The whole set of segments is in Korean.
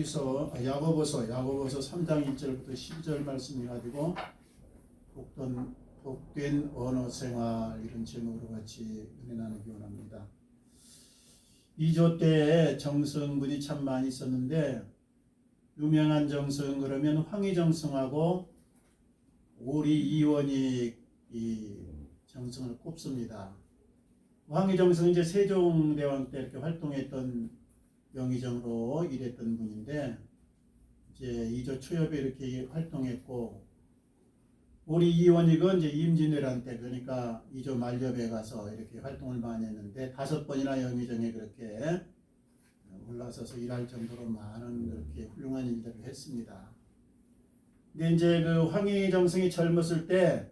야고보서 3장 1절부터 12절 말씀해 가지고 복된 언어 생활 이런 제목으로 같이 은혜 나누기 원합니다. 2조 때 정성분이 참 많이 있었는데 유명한 정성 그러면 황희정성하고 오리 이원이 이 정성을 꼽습니다. 황희정성은 이제 세종대왕 때 이렇게 활동했던 영의정으로 일했던 분인데 이제 2조 초엽에 이렇게 활동했고, 우리 이원익은 이제 임진왜란 때, 그러니까 2조 말엽에 가서 이렇게 활동을 많이 했는데 5번이나 영의정에 그렇게 올라서서 일할 정도로 많은 그렇게 훌륭한 일들을 했습니다. 근데 이제 그 황희정성이 젊었을 때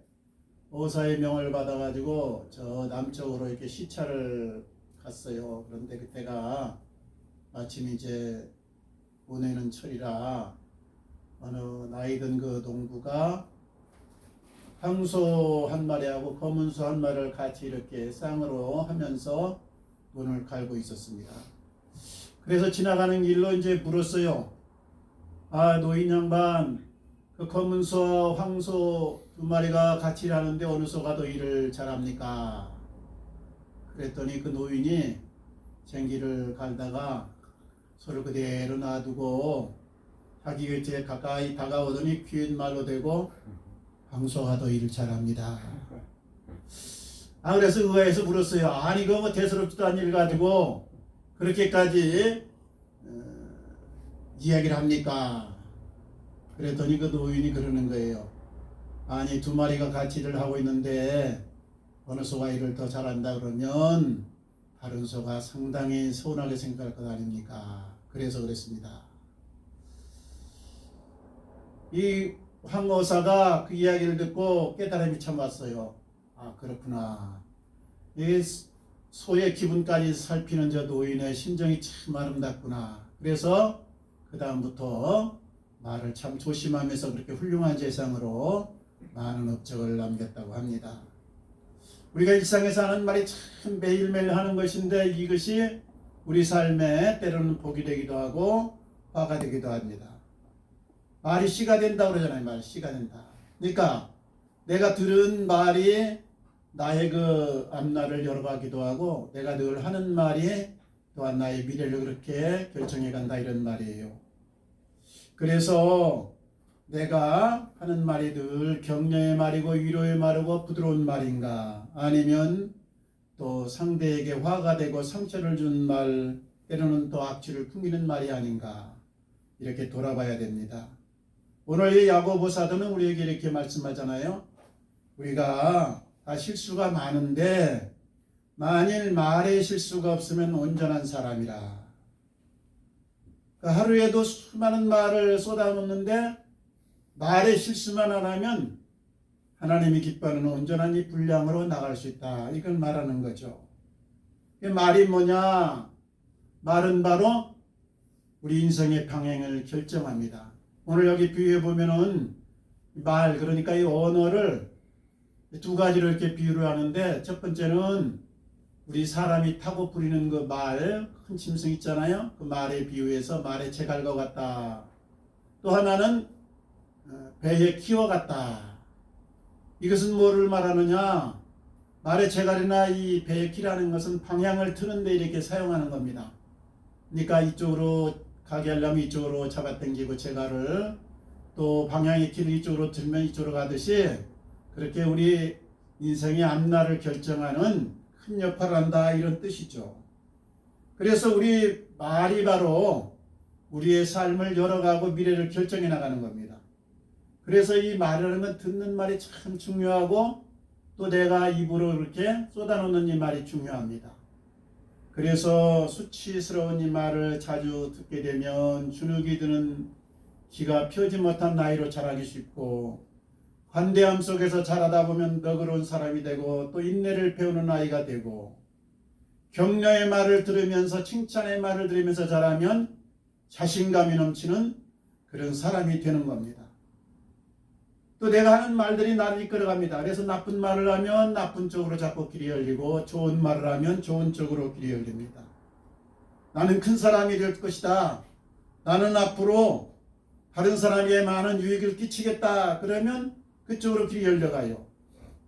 어사의 명을 받아가지고 저 남쪽으로 이렇게 시차를 갔어요. 그런데 그때가 마침 이제 보내는 철이라 어느 나이든 그 농부가 황소 한 마리하고 검은 소 한 마리를 같이 이렇게 쌍으로 하면서 돈을 갈고 있었습니다. 그래서 지나가는 길로 이제 물었어요. 아, 노인 양반, 그 검은 소, 황소 두 마리가 같이 일하는데 어느 소가 더 일을 잘합니까? 그랬더니 그 노인이 쟁기를 갈다가 소를 그대로 놔두고 자기 곁에 가까이 다가오더니 귓말로 대고 황소가 더 일을 잘합니다. 그래서 의아해서 물었어요. 아니 그거 뭐 대수롭지도 않은 일 가지고 그렇게까지 이야기를 합니까? 그랬더니 그 노인이 그러는 거예요. 아니 두 마리가 같이 일을 하고 있는데 어느 소가 일을 더 잘한다 그러면 다른 소가 상당히 서운하게 생각할 것 아닙니까? 그래서 그랬습니다. 이 황어사가 그 이야기를 듣고 깨달음이 참 왔어요. 아, 그렇구나. 이 소의 기분까지 살피는 저 노인의 심정이 참 아름답구나. 그래서 그 다음부터 말을 참 조심하면서 그렇게 훌륭한 재상으로 많은 업적을 남겼다고 합니다. 우리가 일상에서 하는 말이 참 매일매일 하는 것인데 이것이 우리 삶에 때로는 복이 되기도 하고 화가 되기도 합니다. 말이 씨가 된다고 그러잖아요. 말이 씨가 된다. 그러니까 내가 들은 말이 나의 그 앞날을 열어가기도 하고 내가 늘 하는 말이 또한 나의 미래를 그렇게 결정해 간다 이런 말이에요. 그래서 내가 하는 말이 늘 격려의 말이고 위로의 말이고 부드러운 말인가, 아니면 또 상대에게 화가 되고 상처를 준 말, 때로는 또 악취를 풍기는 말이 아닌가, 이렇게 돌아봐야 됩니다. 오늘 이 야고보 사도는 우리에게 이렇게 말씀하잖아요. 우리가 다 실수가 많은데 만일 말에 실수가 없으면 온전한 사람이라. 하루에도 수많은 말을 쏟아놓는데 말에 실수만 안 하면 하나님이 기뻐하는 온전한 이 분량으로 나갈 수 있다. 이걸 말하는 거죠. 말이 뭐냐? 말은 바로 우리 인생의 방향을 결정합니다. 오늘 여기 비유해 보면은 말, 그러니까 이 언어를 두 가지로 이렇게 비유를 하는데, 첫 번째는 우리 사람이 타고 부리는 그 말, 큰 짐승 있잖아요. 그 말에 비유해서 말의 제갈과 같다. 또 하나는 배에 키워 같다. 이것은 뭐를 말하느냐? 말의 제갈이나 이 배의 키라는 것은 방향을 트는데 이렇게 사용하는 겁니다. 그러니까 이쪽으로 가게 하려면 이쪽으로 잡아당기고 제갈을, 또 방향의 키를 이쪽으로 들면 이쪽으로 가듯이 그렇게 우리 인생의 앞날을 결정하는 큰 역할을 한다, 이런 뜻이죠. 그래서 우리 말이 바로 우리의 삶을 열어가고 미래를 결정해 나가는 겁니다. 그래서 이 말이라는 건 듣는 말이 참 중요하고 또 내가 입으로 이렇게 쏟아놓는 이 말이 중요합니다. 그래서 수치스러운 이 말을 자주 듣게 되면 주눅이 드는 기가 펴지 못한 나이로 자라기 쉽고, 관대함 속에서 자라다 보면 너그러운 사람이 되고 또 인내를 배우는 아이가 되고, 격려의 말을 들으면서 칭찬의 말을 들으면서 자라면 자신감이 넘치는 그런 사람이 되는 겁니다. 또 내가 하는 말들이 나를 이끌어갑니다. 그래서 나쁜 말을 하면 나쁜 쪽으로 자꾸 길이 열리고 좋은 말을 하면 좋은 쪽으로 길이 열립니다. 나는 큰 사람이 될 것이다. 나는 앞으로 다른 사람에게 많은 유익을 끼치겠다. 그러면 그쪽으로 길이 열려가요.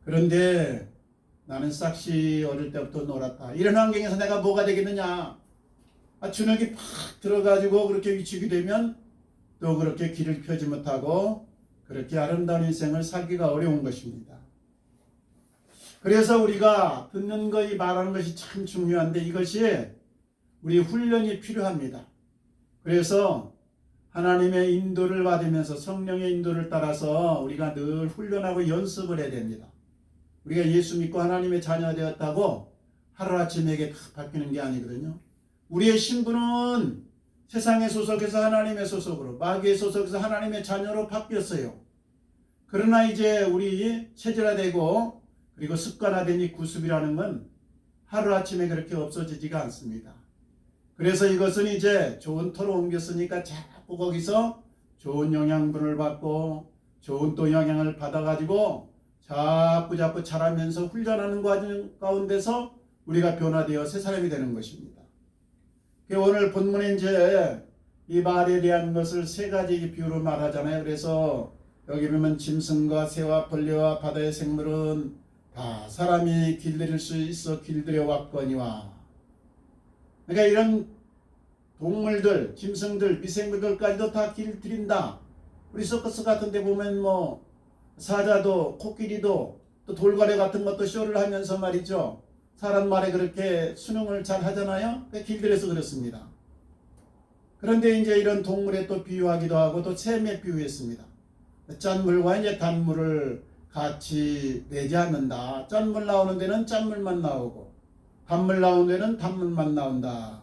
그런데 나는 싹시 어릴 때부터 놀았다. 이런 환경에서 내가 뭐가 되겠느냐. 주눅이 팍 들어가지고 그렇게 위축이 되면 또 그렇게 길을 펴지 못하고 그렇게 아름다운 인생을 살기가 어려운 것입니다. 그래서 우리가 듣는 것이 말하는 것이 참 중요한데 이것이 우리 훈련이 필요합니다. 그래서 하나님의 인도를 받으면서 성령의 인도를 따라서 우리가 늘 훈련하고 연습을 해야 됩니다. 우리가 예수 믿고 하나님의 자녀가 되었다고 하루아침에 이게 바뀌는 게 아니거든요. 우리의 신분은 세상의 소속에서 하나님의 소속으로, 마귀의 소속에서 하나님의 자녀로 바뀌었어요. 그러나 이제 우리 체질화되고 그리고 습관화된 이 구습이라는 건 하루아침에 그렇게 없어지지가 않습니다. 그래서 이것은 이제 좋은 터로 옮겼으니까 자꾸 거기서 좋은 영양분을 받고 좋은 또 영향을 받아가지고 자꾸 자라면서 훈련하는 과정 가운데서 우리가 변화되어 새 사람이 되는 것입니다. 오늘 본문에 이제 이 말에 대한 것을 세 가지 비유로 말하잖아요. 그래서 여기 보면 짐승과 새와 벌레와 바다의 생물은 다 사람이 길들일 수 있어 길들여 왔거니와. 그러니까 이런 동물들, 짐승들, 미생물들까지도 다 길들인다. 우리 서커스 같은 데 보면 뭐 사자도 코끼리도 또 돌고래 같은 것도 쇼를 하면서 말이죠. 사람 말에 그렇게 수능을 잘 하잖아요. 길들여서 그렇습니다. 그런데 이제 이런 동물에 또 비유하기도 하고 또 샘에 비유했습니다. 짠물과 이제 단물을 같이 내지 않는다. 짠물 나오는 데는 짠물만 나오고 단물 나오는 데는 단물만 나온다.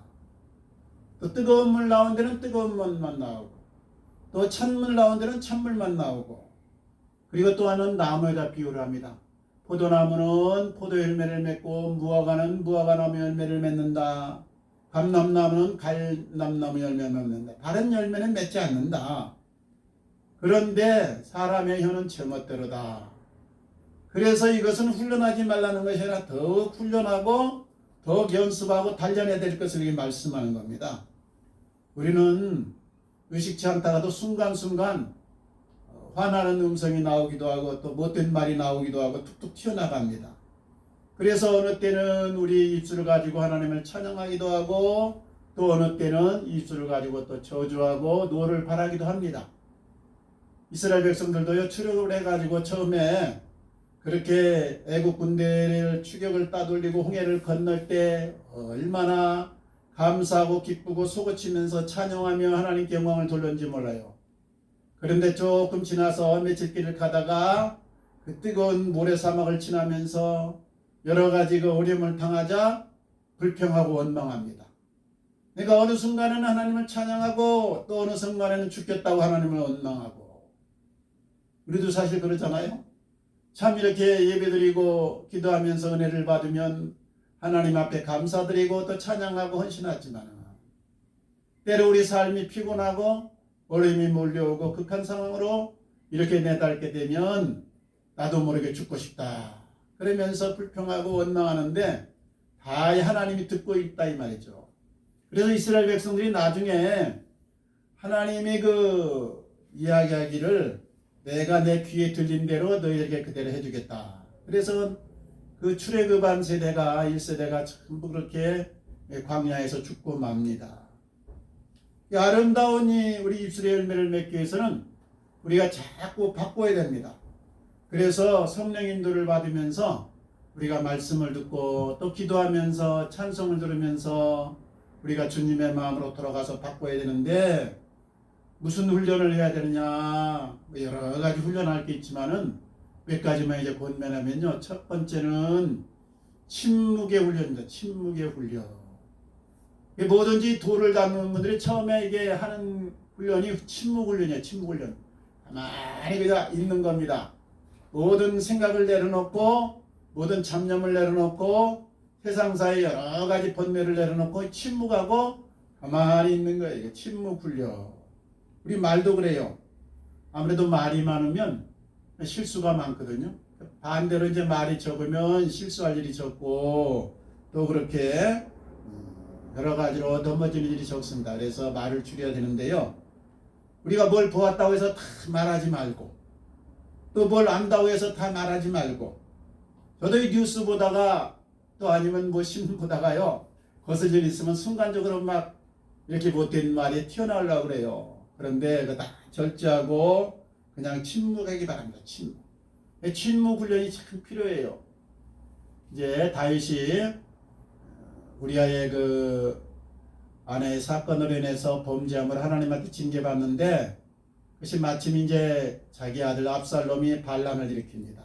또 뜨거운 물 나오는 데는 뜨거운 물만 나오고 또 찬물 나오는 데는 찬물만 나오고 그리고 또 하나는 나무에다 비유를 합니다. 포도나무는 포도 열매를 맺고 무화과는 무화과나무 열매를 맺는다. 감람나무는 감람나무 열매를 맺는다. 다른 열매는 맺지 않는다. 그런데 사람의 혀는 제멋대로다. 그래서 이것은 훈련하지 말라는 것이 아니라 더욱 훈련하고 더욱 연습하고 단련해야 될 것을 이렇게 말씀하는 겁니다. 우리는 의식치 않다가도 순간순간 화나는 음성이 나오기도 하고 또 못된 말이 나오기도 하고 툭툭 튀어나갑니다. 그래서 어느 때는 우리 입술을 가지고 하나님을 찬양하기도 하고 또 어느 때는 입술을 가지고 또 저주하고 노를 바라기도 합니다. 이스라엘 백성들도요 출애굽을 해가지고 처음에 그렇게 애국 군대를 추격을 따돌리고 홍해를 건널 때 얼마나 감사하고 기쁘고 속으치면서 찬양하며 하나님께 영광을 돌렸는지 몰라요. 그런데 조금 지나서 며칠 길을 가다가 그 뜨거운 모래사막을 지나면서 여러 가지 그 어려움을 당하자 불평하고 원망합니다. 그러니까 어느 순간에는 하나님을 찬양하고 또 어느 순간에는 죽겠다고 하나님을 원망하고 우리도 사실 그러잖아요. 참 이렇게 예배드리고 기도하면서 은혜를 받으면 하나님 앞에 감사드리고 또 찬양하고 헌신하지만 때로 우리 삶이 피곤하고 어려움이 몰려오고 극한 상황으로 이렇게 내달게 되면 나도 모르게 죽고 싶다. 그러면서 불평하고 원망하는데 다 하나님이 듣고 있다 이 말이죠. 그래서 이스라엘 백성들이 나중에 하나님이 그 이야기하기를 내가 내 귀에 들린 대로 너희에게 그대로 해주겠다. 그래서 그 출애굽한 세대가 1세대가 전부 그렇게 광야에서 죽고 맙니다. 이 아름다운 우리 입술의 열매를 맺기 위해서는 우리가 자꾸 바꿔야 됩니다. 그래서 성령 인도를 받으면서 우리가 말씀을 듣고 또 기도하면서 찬송을 들으면서 우리가 주님의 마음으로 돌아가서 바꿔야 되는데 무슨 훈련을 해야 되느냐 여러 가지 훈련할 게 있지만은 몇 가지만 이제 권면하면요. 첫 번째는 침묵의 훈련입니다. 침묵의 훈련. 뭐든지 도를 닦는 분들이 처음에 이게 하는 훈련이 침묵 훈련이에요. 침묵 훈련. 가만히 그냥 있는 겁니다. 모든 생각을 내려놓고 모든 잡념을 내려놓고 세상사의 여러 가지 번뇌를 내려놓고 침묵하고 가만히 있는 거예요. 이게 침묵 훈련. 우리 말도 그래요. 아무래도 말이 많으면 실수가 많거든요. 반대로 이제 말이 적으면 실수할 일이 적고 또 그렇게 여러 가지로 넘어지는 일이 적습니다. 그래서 말을 줄여야 되는데요. 우리가 뭘 보았다고 해서 다 말하지 말고 또 뭘 안다고 해서 다 말하지 말고 저도 이 뉴스 보다가 또 아니면 뭐 신문 보다가요. 거슬릴 일 있으면 순간적으로 막 이렇게 못된 말이 튀어나오려고 그래요. 그런데 그거 다 절제하고 그냥 침묵하기 바랍니다. 침묵. 침묵 훈련이 참 필요해요. 이제 다윗이 우리아의 그 아내의 사건으로 인해서 범죄함을 하나님한테 징계받는데 그것이 마침 이제 자기 아들 압살롬이 반란을 일으킵니다.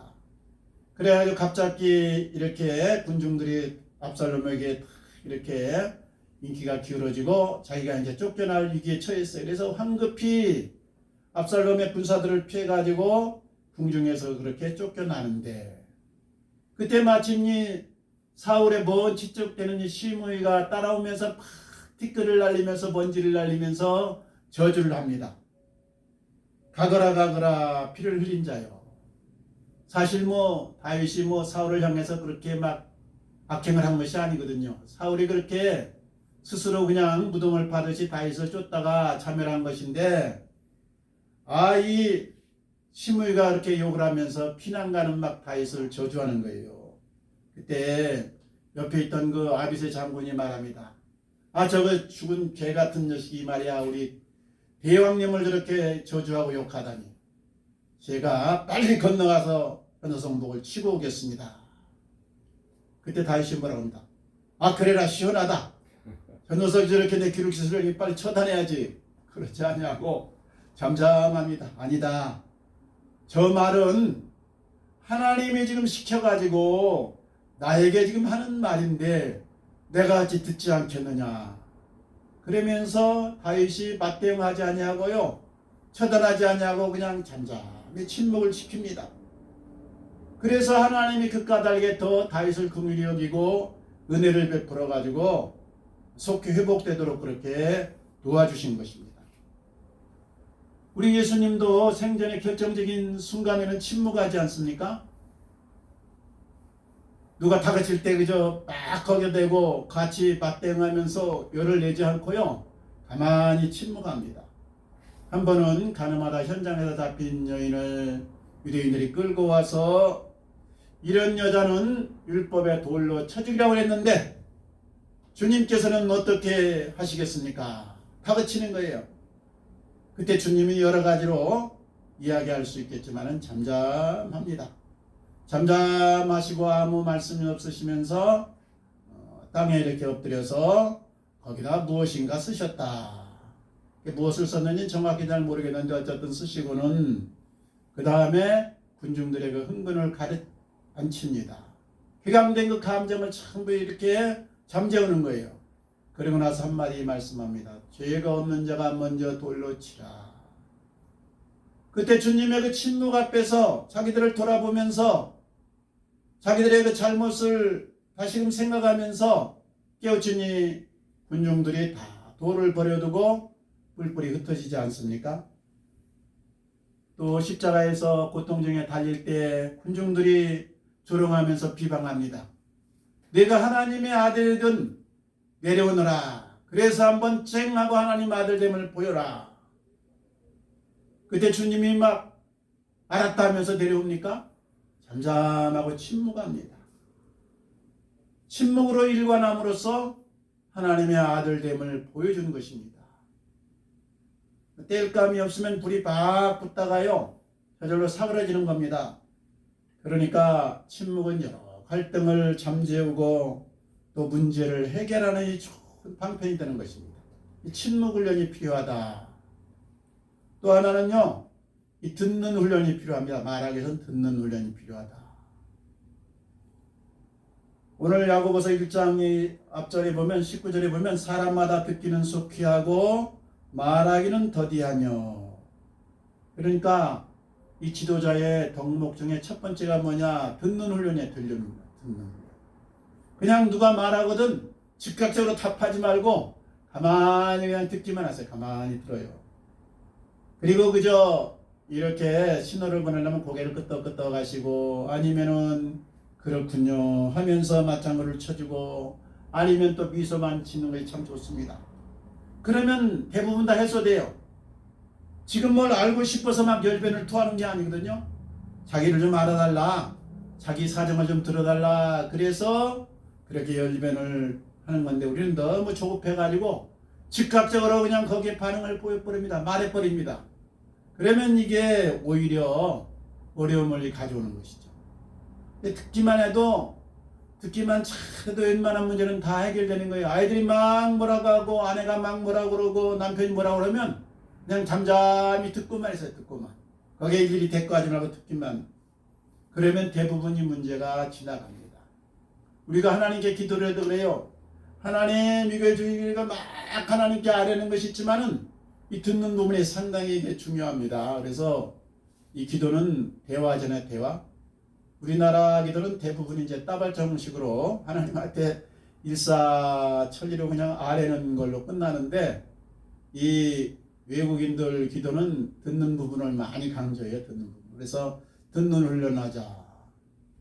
그래가지고 갑자기 이렇게 군중들이 압살롬에게 이렇게 인기가 기울어지고 자기가 이제 쫓겨날 위기에 처했어요. 그래서 황급히 압살롬의 군사들을 피해가지고 궁중에서 그렇게 쫓겨나는데 그때 마침 이 사울의 먼 지적되는 이 시므이가 따라오면서 막 티끌을 날리면서 먼지를 날리면서 저주를 합니다. 가거라 가거라 피를 흘린 자요. 사실 뭐 다윗이 뭐 사울을 향해서 그렇게 막 악행을 한 것이 아니거든요. 사울이 그렇게 스스로 그냥 무덤을 파듯이 다윗을 쫓다가 자멸한 것인데 이 시므이가 그렇게 욕을 하면서 피난가는 막 다윗을 저주하는 거예요. 그때 옆에 있던 그 아비새 장군이 말합니다. 저거 죽은 개 같은 녀석이 말이야 우리 대왕님을 저렇게 저주하고 욕하다니. 제가 빨리 건너가서 그 녀석 목을 치고 오겠습니다. 그때 다윗이 뭐라고 한다. 그래라 시원하다. 저 녀석이 저렇게 내 기록시설을 빨리 처단해야지. 그렇지 않냐고 잠잠합니다. 아니다. 저 말은 하나님이 지금 시켜가지고 나에게 지금 하는 말인데 내가 어찌 듣지 않겠느냐. 그러면서 다윗이 맞대응하지 아니하고요. 처단하지 아니하고 그냥 잠잠히 침묵을 지킵니다. 그래서 하나님이 그 까닭에 더 다윗을 긍휼히 여기고 은혜를 베풀어 가지고 속히 회복되도록 그렇게 도와주신 것입니다. 우리 예수님도 생전의 결정적인 순간에는 침묵하지 않습니까? 누가 다그칠 때 그저 막 거겨 대고 같이 맞대응하면서 열을 내지 않고요. 가만히 침묵합니다. 한 번은 가늠하다 현장에서 잡힌 여인을 유대인들이 끌고 와서 이런 여자는 율법의 돌로 쳐 죽이라고 했는데 주님께서는 어떻게 하시겠습니까? 다그치는 거예요. 그때 주님이 여러 가지로 이야기할 수 있겠지만 잠잠합니다. 잠잠하시고 아무 말씀이 없으시면서 땅에 이렇게 엎드려서 거기다 무엇인가 쓰셨다. 무엇을 썼는지 정확히 잘 모르겠는데 어쨌든 쓰시고는 그 다음에 군중들의 그 흥분을 가라앉힙니다. 휘감된 그 감정을 전부 이렇게 잠재우는 거예요. 그리고 나서 한마디 말씀합니다. 죄가 없는 자가 먼저 돌로 치라. 그때 주님의 그 침묵 앞에서 자기들을 돌아보면서 자기들의 그 잘못을 다시금 생각하면서 깨우치니 군중들이 다 돌을 버려두고 뿔뿔이 흩어지지 않습니까? 또 십자가에서 고통 중에 달릴 때 군중들이 조롱하면서 비방합니다. 내가 하나님의 아들이든 내려오너라. 그래서 한번 쨍하고 하나님 아들됨을 보여라. 그때 주님이 막 알았다 하면서 내려옵니까? 잠잠하고 침묵합니다. 침묵으로 일관함으로써 하나님의 아들됨을 보여준 것입니다. 뗄감이 없으면 불이 막 붙다가요 저절로 사그라지는 겁니다. 그러니까 침묵은 여러 갈등을 잠재우고 또 문제를 해결하는 이 좋은 방편이 되는 것입니다. 이 침묵 훈련이 필요하다. 또 하나는요 이 듣는 훈련이 필요합니다. 말하기 위해서는 듣는 훈련이 필요하다. 오늘 야고보서 1장 앞절에 보면 19절에 보면 사람마다 듣기는 속히하고 말하기는 더디하며. 그러니까 이 지도자의 덕목 중에 첫 번째가 뭐냐? 듣는 훈련이에요. 듣는 훈련. 그냥 누가 말하거든 즉각적으로 답하지 말고 가만히 그냥 듣기만 하세요. 가만히 들어요. 그리고 그저 이렇게 신호를 보내려면 고개를 끄덕끄덕 하시고 아니면은 그렇군요 하면서 맞장구를 쳐주고 아니면 또 미소만 짓는 것이 참 좋습니다. 그러면 대부분 다 해소돼요. 지금 뭘 알고 싶어서 막 열변을 토하는 게 아니거든요. 자기를 좀 알아달라, 자기 사정을 좀 들어달라, 그래서 그렇게 열변을 하는 건데, 우리는 너무 조급해가지고 즉각적으로 그냥 거기에 반응을 보여버립니다. 말해버립니다. 그러면 이게 오히려 어려움을 가져오는 것이죠. 근데 듣기만 해도 웬만한 문제는 다 해결되는 거예요. 아이들이 막 뭐라고 하고, 아내가 막 뭐라고 그러고, 남편이 뭐라고 그러면 그냥 잠잠히 듣고만 있어요. 듣고만. 거기에 일일이 대꾸하지 말고 듣기만. 그러면 대부분 이 문제가 지나갑니다. 우리가 하나님께 기도를 해도 그래요. 하나님, 이거 주의가 막 하나님께 아뢰는 것이 있지만은 이 듣는 부분이 상당히 이게 중요합니다. 그래서 이 기도는 대화잖아요. 대화. 우리나라 기도는 대부분 이제 따발정식으로 하나님한테 일사천리로 그냥 아뢰는 걸로 끝나는데, 이 외국인들 기도는 듣는 부분을 많이 강조해요. 듣는 부분. 그래서 듣는 훈련하자.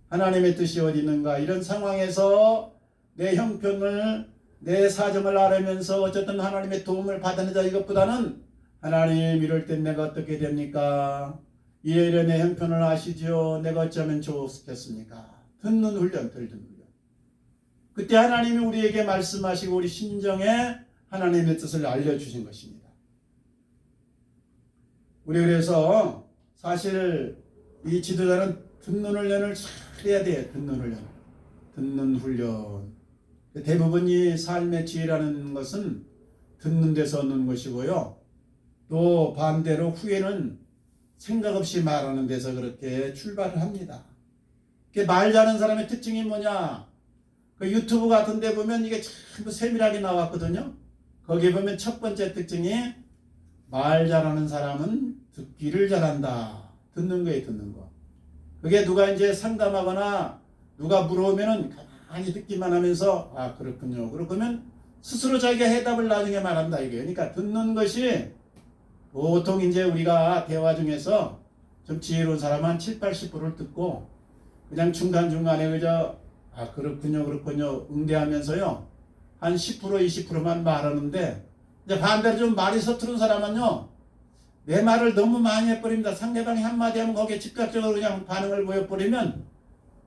하나님의 뜻이 어디 있는가, 이런 상황에서 내 형편을, 내 사정을 알으면서 어쨌든 하나님의 도움을 받는 자, 이것보다는 하나님, 이럴 땐 내가 어떻게 됩니까? 이래 내 형편을 아시죠? 내가 어쩌면 좋겠습니까? 듣는 훈련, 듣는 훈련. 그때 하나님이 우리에게 말씀하시고 우리 심정에 하나님의 뜻을 알려주신 것입니다. 우리 그래서 사실 이 지도자는 듣는 훈련을 잘 해야 돼요. 듣는 훈련. 듣는 훈련. 대부분이 삶의 지혜라는 것은 듣는 데서 얻는 것이고요. 또 반대로 후에는 생각 없이 말하는 데서 그렇게 출발을 합니다. 말 잘하는 사람의 특징이 뭐냐? 그 유튜브 같은 데 보면 이게 전부 세밀하게 나왔거든요. 거기에 보면 첫 번째 특징이 말 잘하는 사람은 듣기를 잘한다. 듣는 거예요, 듣는 거. 그게 누가 이제 상담하거나 누가 물어오면은 가만히 듣기만 하면서, 아, 그렇군요. 그러면 스스로 자기가 해답을 나중에 말한다, 이게. 그러니까 듣는 것이 보통 이제 우리가 대화 중에서 좀 지혜로운 사람은 한 7, 80%를 듣고 그냥 중간중간에 그저 아, 그렇군요, 그렇군요 응대하면서요 한 10%, 20%만 말하는데, 이제 반대로 좀 말이 서투른 사람은요 내 말을 너무 많이 해버립니다. 상대방이 한마디 하면 거기에 즉각적으로 그냥 반응을 보여버리면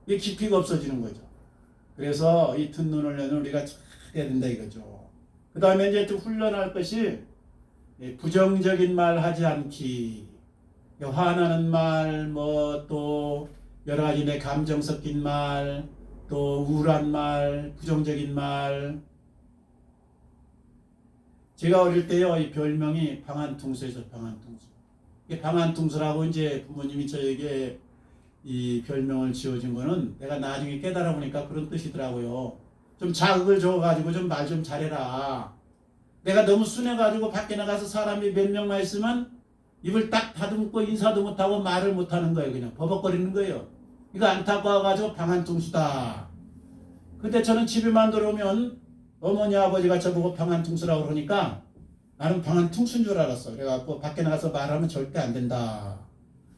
이게 깊이가 없어지는 거죠. 그래서 이 듣는 훈련을 우리가 잘 해야 된다 이거죠. 그 다음에 이제 좀 훈련할 것이 부정적인 말 하지 않기, 화나는 말, 뭐 또 여러 가지 내 감정 섞인 말, 또 우울한 말, 부정적인 말. 제가 어릴 때요, 이 별명이 방한퉁수에서 방한퉁수. 이 방한퉁수라고 이제 부모님이 저에게 이 별명을 지어준 거는 내가 나중에 깨달아 보니까 그런 뜻이더라고요. 좀 자극을 줘가지고 좀 말 좀 잘해라. 내가 너무 순해가지고 밖에 나가서 사람이 몇 명만 있으면 입을 딱 다듬고 인사도 못하고 말을 못하는 거예요. 그냥 버벅거리는 거예요. 이거 안타까워가지고 방한퉁수다. 근데 저는 집에만 들어오면 어머니 아버지가 저보고 방한퉁수라고 그러니까 나는 방한퉁수인 줄 알았어. 그래갖고 밖에 나가서 말하면 절대 안 된다.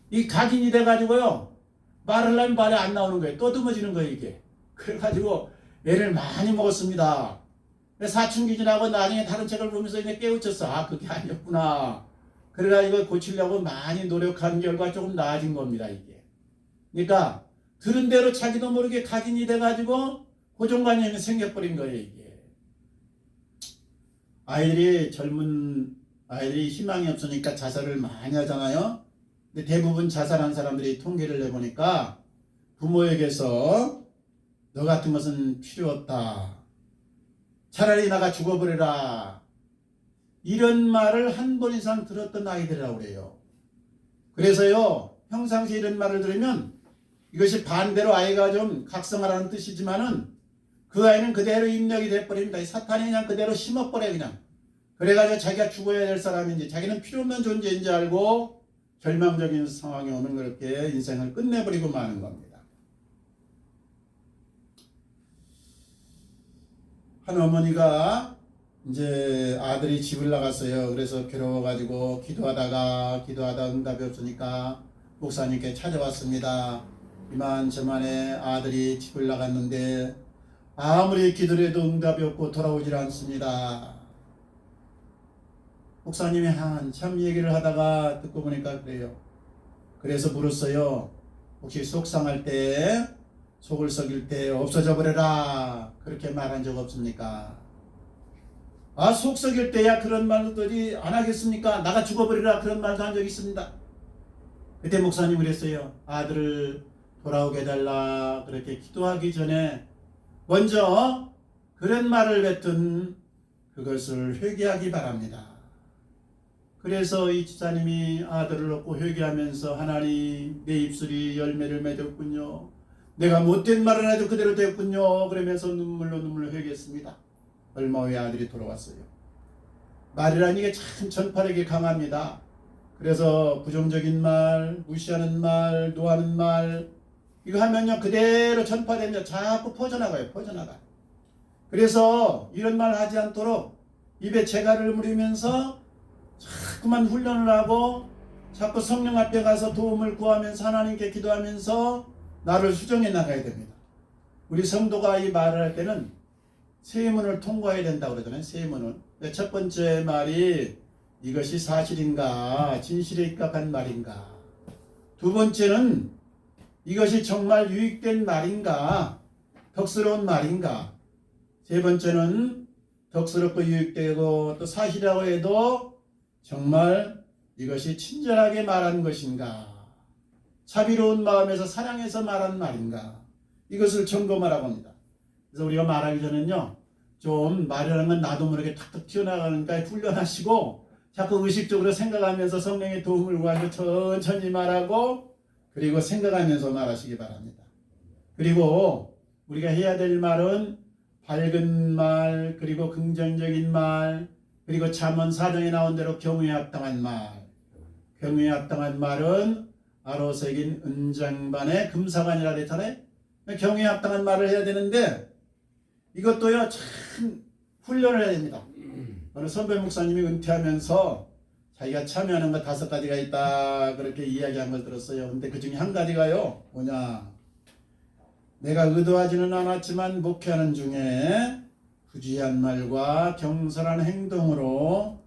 이 각인이 돼가지고요 말하려면 말이 안 나오는 거예요. 떠듬어지는 거예요 이게. 그래가지고 애를 많이 먹었습니다. 사춘기 지나고 나중에 다른 책을 보면서 이제 깨우쳤어. 아, 그게 아니었구나. 그래가지고 고치려고 많이 노력한 결과 조금 나아진 겁니다, 이게. 그러니까, 들은 대로 자기도 모르게 각인이 돼가지고 고정관념이 생겨버린 거예요, 이게. 젊은 아이들이 희망이 없으니까 자살을 많이 하잖아요. 근데 대부분 자살한 사람들이 통계를 내보니까 부모에게서 너 같은 것은 필요 없다. 차라리 나가 죽어버려라. 이런 말을 한 번 이상 들었던 아이들이라고 그래요. 그래서요, 평상시에 이런 말을 들으면 이것이 반대로 아이가 좀 각성하라는 뜻이지만은 그 아이는 그대로 입력이 돼버립니다. 사탄이 그냥 그대로 심어버려요, 그냥. 그래가지고 자기가 죽어야 될 사람인지, 자기는 필요 없는 존재인지 알고 절망적인 상황이 오면 그렇게 인생을 끝내버리고 마는 겁니다. 한 어머니가 이제 아들이 집을 나갔어요. 그래서 괴로워가지고 기도하다가 응답이 없으니까 목사님께 찾아왔습니다. 이만저만의 아들이 집을 나갔는데 아무리 기도해도 응답이 없고 돌아오질 않습니다. 목사님이 한참 얘기를 하다가 듣고 보니까 그래요. 그래서 물었어요. 혹시 속상할 때, 속을 썩일 때 없어져 버려라 그렇게 말한 적 없습니까? 아, 속 썩일 때야 그런 말들이 안 하겠습니까? 나가 죽어버리라 그런 말도 한 적 있습니다. 그때 목사님 그랬어요. 아들을 돌아오게 해달라 그렇게 기도하기 전에 먼저 그런 말을 뱉은 그것을 회개하기 바랍니다. 그래서 이 집사님이 아들을 얻고 회개하면서 하나님 내 입술이 열매를 맺었군요. 내가 못된 말을 해도 그대로 됐군요. 그러면서 눈물로 회개했습니다. 얼마 후에 아들이 돌아왔어요. 말이라는 게 참 전파력이 강합니다. 그래서 부정적인 말, 무시하는 말, 노하는 말 이거 하면요 그대로 전파되면 자꾸 퍼져나가요. 그래서 이런 말 하지 않도록 입에 재갈을 물으면서 자꾸만 훈련을 하고 자꾸 성령 앞에 가서 도움을 구하면서 하나님께 기도하면서 나를 수정해 나가야 됩니다. 우리 성도가 이 말을 할 때는 세 문을 통과해야 된다고 그러잖아요. 세 문을. 첫 번째 말이 이것이 사실인가, 진실에 입각한 말인가. 두 번째는 이것이 정말 유익된 말인가, 덕스러운 말인가. 세 번째는 덕스럽고 유익되고 또 사실이라고 해도 정말 이것이 친절하게 말한 것인가, 자비로운 마음에서 사랑해서 말한 말인가. 이것을 점검하라고 합니다. 그래서 우리가 말하기 전에는요, 좀 말이라는 건 나도 모르게 탁탁 튀어나가니까 훈련하시고 자꾸 의식적으로 생각하면서 성령의 도움을 구하고 천천히 말하고 그리고 생각하면서 말하시기 바랍니다. 그리고 우리가 해야 될 말은 밝은 말, 그리고 긍정적인 말, 그리고 잠언 4장에 나온 대로 경외에 합당한 말. 경외에 합당한 말은 아로새긴 은장반의 금사관이라 그랬잖아요. 경외에 합당한 말을 해야 되는데 이것도요 참 훈련을 해야 됩니다. 어느 선배 목사님이 은퇴하면서 자기가 참여하는 거 5가지가 있다 그렇게 이야기한 걸 들었어요. 근데 그 중에 한 가지가요 뭐냐, 내가 의도하지는 않았지만 목회하는 중에 부주의한 말과 경솔한 행동으로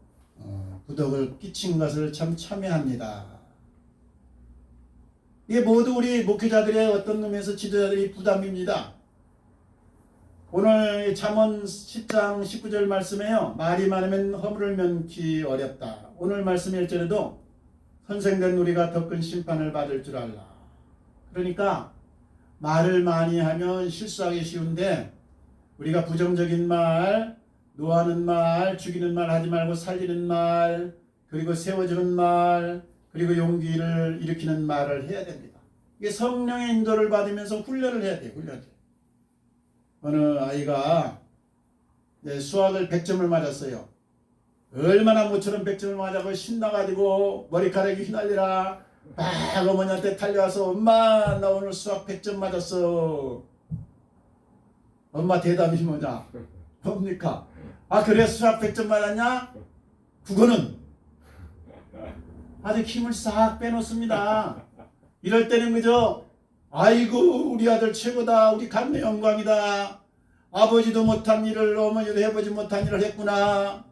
부덕을 끼친 것을 참 참회합니다. 이게 모두 우리 목회자들의 어떤 놈에서 지도자들이 부담입니다. 오늘 잠언 10장 19절 말씀에요. 말이 많으면 허물을 면키 어렵다. 오늘 말씀 1절에도 선생된 우리가 더 큰 심판을 받을 줄 알라. 그러니까 말을 많이 하면 실수하기 쉬운데 우리가 부정적인 말, 노하는 말, 죽이는 말 하지 말고 살리는 말, 그리고 세워주는 말, 그리고 용기를 일으키는 말을 해야 됩니다. 이게 성령의 인도를 받으면서 훈련을 해야 돼요. 어느 아이가 수학을 100점을 맞았어요. 얼마나 모처럼 100점을 맞아서 신나가지고 머리카락이 휘날리라 막 어머니한테 달려와서 엄마 나 오늘 수학 100점 맞았어. 엄마 대답이 뭐냐? 뭡니까? 아 그래 수학 100점 맞았냐? 국어는 아주 힘을 싹 빼놓습니다. 이럴 때는 그저 아이고 우리 아들 최고다, 우리 감내 영광이다, 아버지도 못한 일을 어머니도 해보지 못한 일을 했구나,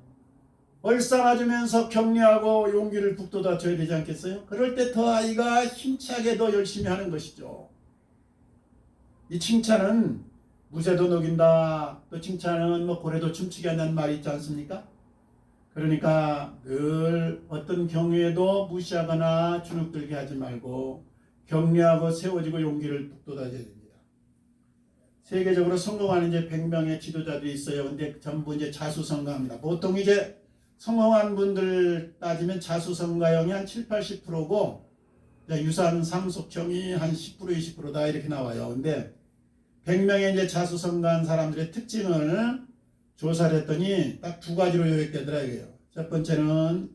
얼싸안아주면서 격려하고 용기를 북돋아 줘야 되지 않겠어요? 그럴 때 더 아이가 힘차게 더 열심히 하는 것이죠. 이 칭찬은 무쇠도 녹인다, 또 칭찬은 고래도 춤추게 한다는 말이 있지 않습니까? 그러니까 늘 어떤 경우에도 무시하거나 주눅들게 하지 말고 격려하고 세워지고 용기를 북돋아줘야 됩니다. 세계적으로 성공하는 이제 100명의 지도자들이 있어요. 근데 전부 이제 자수성가합니다. 보통 이제 성공한 분들 따지면 자수성가형이 한 70~80%고 유산 상속형이 한 10%, 20%다 이렇게 나와요. 근데 100명의 이제 자수성가한 사람들의 특징을 조사를 했더니 딱 2가지로 요약되더라고요. 첫 번째는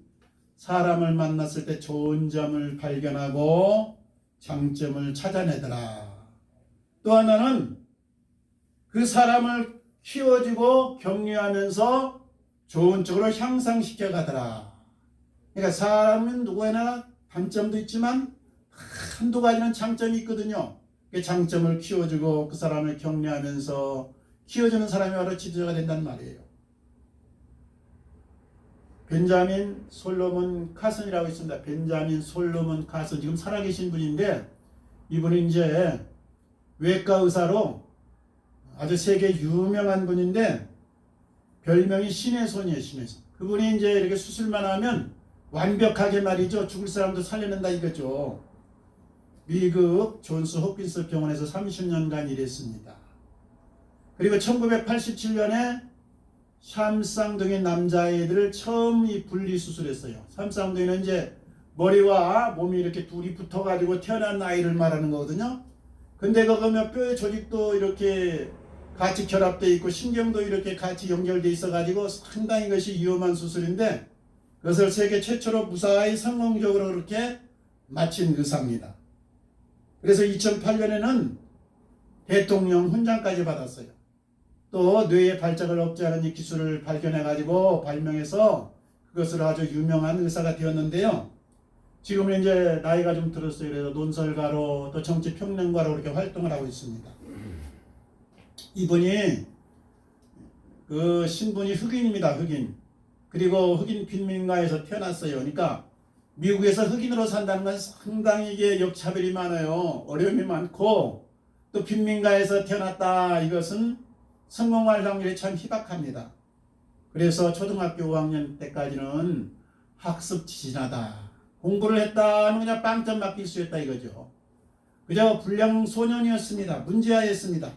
사람을 만났을 때 좋은 점을 발견하고 장점을 찾아내더라. 또 하나는 그 사람을 키워주고 격려하면서 좋은 쪽으로 향상시켜 가더라. 그러니까 사람은 누구나 단점도 있지만 한두 가지는 장점이 있거든요. 그 장점을 키워주고 그 사람을 격려하면서 키워주는 사람이 바로 지도자가 된다는 말이에요. 벤자민 솔로몬 카슨이라고 있습니다. 벤자민 솔로몬 카슨, 지금 살아계신 분인데, 이분은 이제 외과 의사로 아주 세계 유명한 분인데, 별명이 신의 손이에요. 신의 손. 그분이 이제 이렇게 수술만 하면 완벽하게 말이죠, 죽을 사람도 살려낸다 이거죠. 미국 존스 홉킨스 병원에서 30년간 일했습니다. 그리고 1987년에 샴쌍둥이 남자애들을 처음 이 분리수술했어요. 샴쌍둥이는 이제 머리와 몸이 이렇게 둘이 붙어가지고 태어난 아이를 말하는 거거든요. 근데 그거면 뼈의 조직도 이렇게 같이 결합되어 있고 신경도 이렇게 같이 연결되어 있어가지고 상당히 것이 위험한 수술인데, 그것을 세계 최초로 무사히 성공적으로 그렇게 마친 의사입니다. 그래서 2008년에는 대통령 훈장까지 받았어요. 또 뇌의 발작을 억제하는 이 기술을 발견해가지고 발명해서 그것을 아주 유명한 의사가 되었는데요. 지금은 이제 나이가 좀 들었어요. 그래서 논설가로 또 정치평론가로 그렇게 활동을 하고 있습니다. 이분이 그 신분이 흑인입니다. 흑인. 그리고 흑인 빈민가에서 태어났어요. 그러니까 미국에서 흑인으로 산다는 건 상당히 이게 역차별이 많아요. 어려움이 많고, 또 빈민가에서 태어났다, 이것은 성공할 확률이 참 희박합니다. 그래서 초등학교 5학년 때까지는 학습 지진하다, 공부를 했다 하면 그냥 빵점 맞길 수였다 이거죠. 그저 불량 소년이었습니다. 문제아였습니다.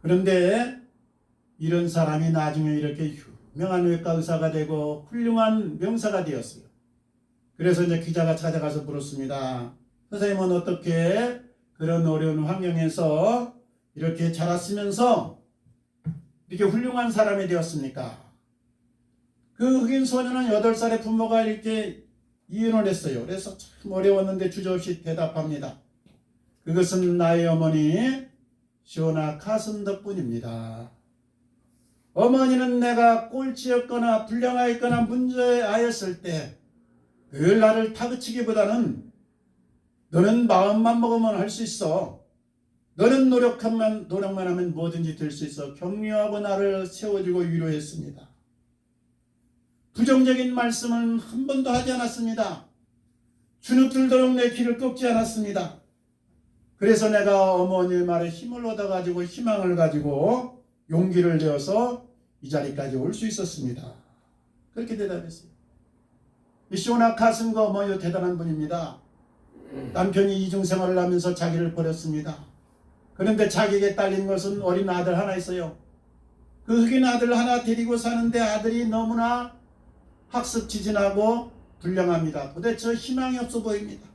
그런데 이런 사람이 나중에 이렇게 유명한 외과 의사가 되고 훌륭한 명사가 되었어요. 그래서 이제 기자가 찾아가서 물었습니다. 선생님은 어떻게 그런 어려운 환경에서 이렇게 자랐으면서 이렇게 훌륭한 사람이 되었습니까? 그 흑인 소년은 8살의 부모가 이렇게 이혼을 했어요. 그래서 참 어려웠는데 주저없이 대답합니다. 그것은 나의 어머니 시오나 카슨 덕분입니다. 어머니는 내가 꼴찌였거나 불량하였거나 문제아였을 때 늘 나를 타그치기보다는 너는 마음만 먹으면 할 수 있어, 너는 노력만 하면 뭐든지 될 수 있어, 격려하고 나를 세워주고 위로했습니다. 부정적인 말씀은 한 번도 하지 않았습니다. 주눅들도록 내 귀를 꺾지 않았습니다. 그래서 내가 어머니의 말에 힘을 얻어가지고 희망을 가지고 용기를 내어서 이 자리까지 올 수 있었습니다. 그렇게 대답했어요. 이 시오나 카슨과 어머니도 대단한 분입니다. 남편이 이중생활을 하면서 자기를 버렸습니다. 그런데 자기에게 딸린 것은 어린 아들 하나 있어요. 그 흑인 아들 하나 데리고 사는데 아들이 너무나 학습 지진하고 불량합니다. 도대체 희망이 없어 보입니다.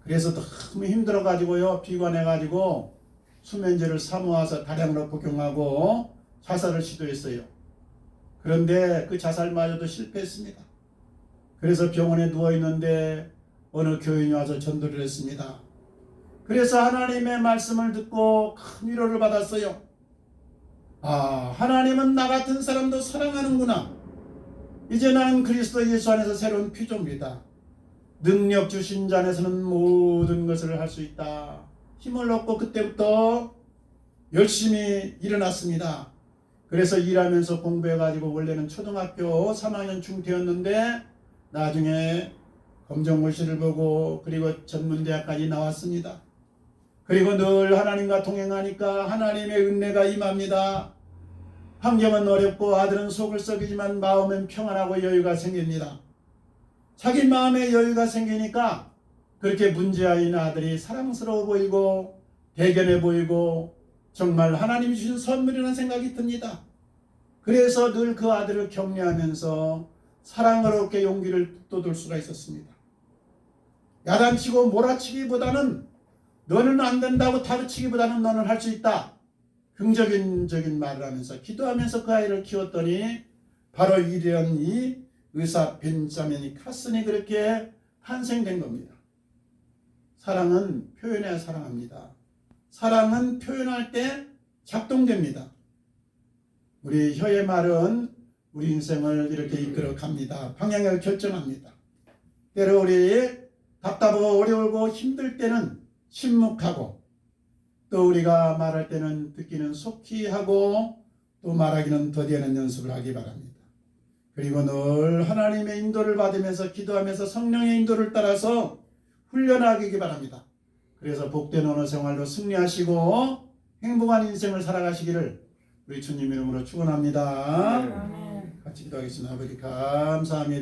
그래서 너무 힘들어가지고요, 비관해가지고 수면제를 사모아서 다량으로 복용하고 자살을 시도했어요. 그런데 그 자살마저도 실패했습니다. 그래서 병원에 누워있는데 어느 교인이 와서 전도를 했습니다. 그래서 하나님의 말씀을 듣고 큰 위로를 받았어요. 아, 하나님은 나 같은 사람도 사랑하는구나. 이제 나는 그리스도 예수 안에서 새로운 피조물이다. 능력 주신 자 안에서는 모든 것을 할 수 있다. 힘을 얻고 그때부터 열심히 일어났습니다. 그래서 일하면서 공부해가지고 원래는 초등학교 3학년 중퇴였는데 나중에 검정고시를 보고 그리고 전문대학까지 나왔습니다. 그리고 늘 하나님과 동행하니까 하나님의 은혜가 임합니다. 환경은 어렵고 아들은 속을 썩이지만 마음은 평안하고 여유가 생깁니다. 자기 마음에 여유가 생기니까 그렇게 문제아인 아들이 사랑스러워 보이고 대견해 보이고 정말 하나님이 주신 선물이라는 생각이 듭니다. 그래서 늘 그 아들을 격려하면서 사랑스럽게 용기를 북돋을 수가 있었습니다. 야단치고 몰아치기보다는, 너는 안 된다고 다그치기보다는 너는 할 수 있다, 긍정적인 말을 하면서 기도하면서 그 아이를 키웠더니 바로 이런 이 의사 벤자민 카슨이 그렇게 탄생된 겁니다. 사랑은 표현해야 사랑합니다. 사랑은 표현할 때 작동됩니다. 우리 혀의 말은 우리 인생을 이렇게 이끌어 갑니다. 방향을 결정합니다. 때로 우리 답답하고 어려울고 힘들 때는 침묵하고, 또 우리가 말할 때는 듣기는 속히 하고 또 말하기는 더디하는 연습을 하기 바랍니다. 그리고 늘 하나님의 인도를 받으면서 기도하면서 성령의 인도를 따라서 훈련하기 바랍니다. 그래서 복된 언어 생활로 승리하시고 행복한 인생을 살아가시기를 우리 주님 이름으로 축원합니다. 같이 기도하겠습니다. 아버지 감사합니다.